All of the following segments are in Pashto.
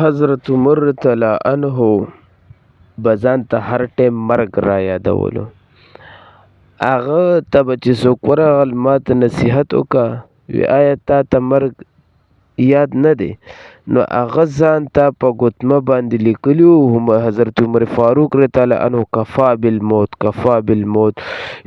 حضرت عمر رضی عنه به ځان ته هر ټیم مرګ را یادولو. هغه ته به چې څوک ورغل ما ته نصیحت وکړه وی آیا تا ته مرګ یاد نه دی؟ نو هغه ځان ته په ګوتمه باندې لیکلي وو حضرت عمر فاروق رضی الله عنه کفا بالموت کفا بالموت.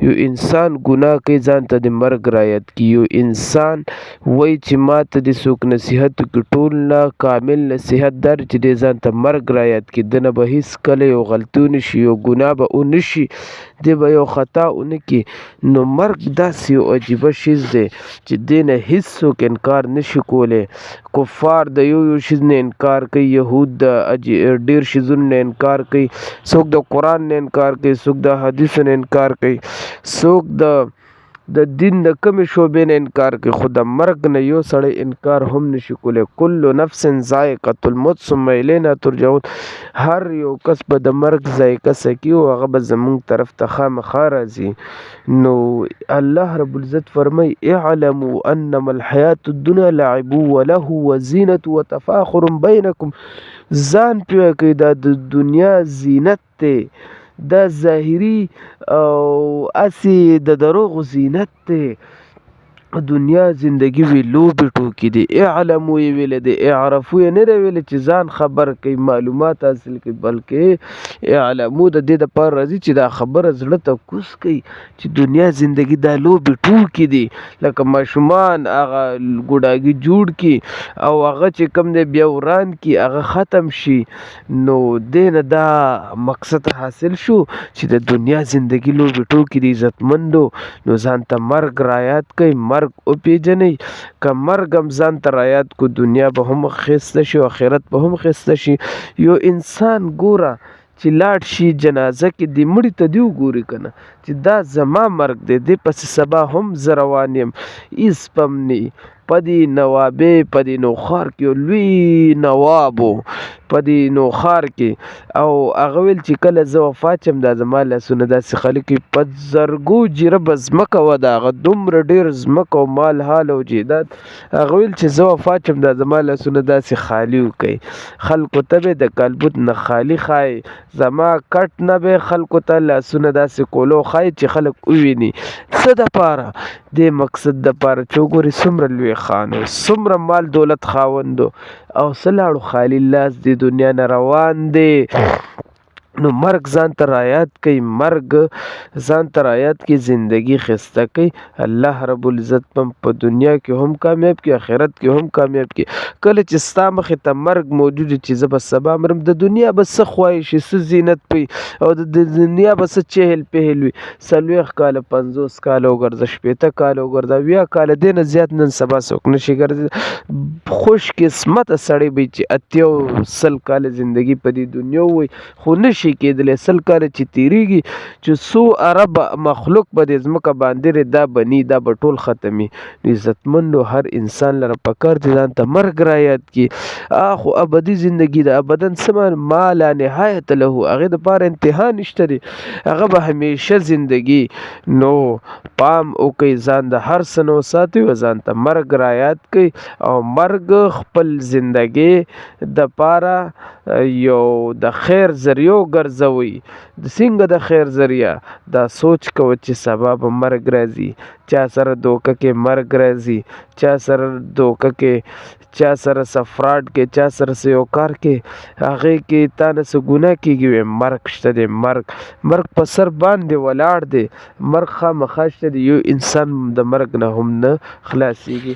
یو انسان ګناه کوي ځان ته د مرګ را یاد کي. یو انسان وایي چې ما ته د څوک نصیحت وکړي ټول نه کامل نصیحت دا چې دی ځان ته مرګ را یاد کي. ده نه به هېڅکله یو غلطي ونه شي یو ګناه به ونه شي دی به یو خطا ونه کړي. نو مرګ داسې یو عجیبه شیز دی چې دی نه هېڅوک انکار نشي کولی. کفار د یو شیز نه انکار کوي، یهود د ډېر شیزونو نه انکار کوي، څوک د قرآن نه انکار کوي، څوک د حدیثو نه انکار کوي، څوک د دین د کمې شعبې نه انکار کوي، خو د مرګ نه یو سړی انکار هم نشي کولی. کل نفس ذائقة الموت ثم الینا ترجعون. هر یو کس به د مرګ ذایقه څکي او هغه به زمونږ طرف ته خامخا راځي. نو الله رب العزت فرمای اعلموا انما الحیاة الدنیا لعب ولهو وزینة وتفاخر بینکم. ځان پوه کوي دا د دنیا زینت دی، دا ظاهري او هسې د دروغو زینت دی. دنیا زندگی وی لوبې ټوکې دي. اعلمو یې ویلی دی، اعرفو یې نه دی ویلی چې ځان خبر کوي معلومات حاصل کوي، بلکې اعلمو د دې دپاره راځي چې دا خبره زړه ته کوز کوي چې دنیا زندگی دا لوبې ټوکې دي. لکه ماشومان هغه ګوډاګي جوړ کړي او هغه چې کوم دی بیا وران کړي هغه ختم شي. نو دې نه دا مقصد حاصل شو چې د دنیا زندگی لوبې ټوکې دي. عزتمندو نو ځان ته مرګ را یاد کوي، مرګ وپېژنئ. که مرګ هم ځان ته را یاد کړو دنیا به هم ښایسته شي او آخرت به هم ښایسته شي. یو انسان ګوره چې لاړ شي جنازه کې دې مړي ته دې وګوري که نه چې دا زما مرګ دی، دې پسې سبا هم زه روان یم. هېڅ پم نه په دې نوابۍ په دې نوښار کې یو لوی نواب و په دې نوښار کې او هغه ویل چې کله زه وفات شم دا زما لاسونه داسې خلک وي په زرګو جربه ځمکه وه د هغه دومره ډېر ځمکه او مال حال او جیداد. هغه ویل چې زه وفات شم دا زما لاسونه داسې خالي وکړئ، خلکو ته به د کالبوت نه خالي ښایي، زما کټ نه به خلکو ته لاسونه داسې کولو ښایي چې خلک وویني. څه دپاره؟ دې مقصد دپاره چې وګورې څومره لوی خان و، څومره مال دولت خاوند و او څه لاړو خالي لاس دې دنیا نه روان دی. نو مرګ ځان ته را یاد کوي، مرګ ځان ته را یاد کوي، زندگی ښایسته کوي. الله رب العزت په دنیا کې هم کامیاب کړي، آخرت کې هم کامیاب کړي. کله چې ستا مخې ته مرګ موجود وي چې زه به سبا مرم، د دنیا به څه خواهش وي، څه زینت وي او د دنیا به څه چهل پهل وي. 40 کاله 50 کاله وګرځه، 80 کاله وګرځه، 80 کاله دې نه زیات نن سبا څوک نشي ګرځېدلی. خوش قسمته سړی به چې 80 100 کاله زندگی په دې دنیا ووایي خو نشي کېدلی. 100 کاله چې تېرېږي چې څو اربه مخلوق به دې ځمکه باندې دا بني دا به ټول ختمي. نو عزتمندو هر انسان لره پکار دی ځان ته مرګ را یاد کړي. خو ابدي زندگی ده، ابدا څه ما لا نهایت له، هغې دپاره انتها نشته دی، هغه به همیشه زندگی. نو پام وکئ ځان د هر څه نه وساتئ او ځان ته مرګ را یاد کړئ او مرګ خپل زندگی دپاره یو د خیر ذریعه وګرځوئ. څنګه د خیر ذریعه؟ دا سوچ کوه چې سبا به مرګ راځي، چا سره دوکه کې مرګ راځي، چا سره دوکه کې، چا سره څه فراډ کې، چا سره څه یو کار کې هغې کې تا نه څه ګناه کېږي مرګ شته دی. مرګ په سر باندې ولاړ دی، مرګ خامخا شته دی. یو انسان د مرګ نه هم نه خلاصېږي.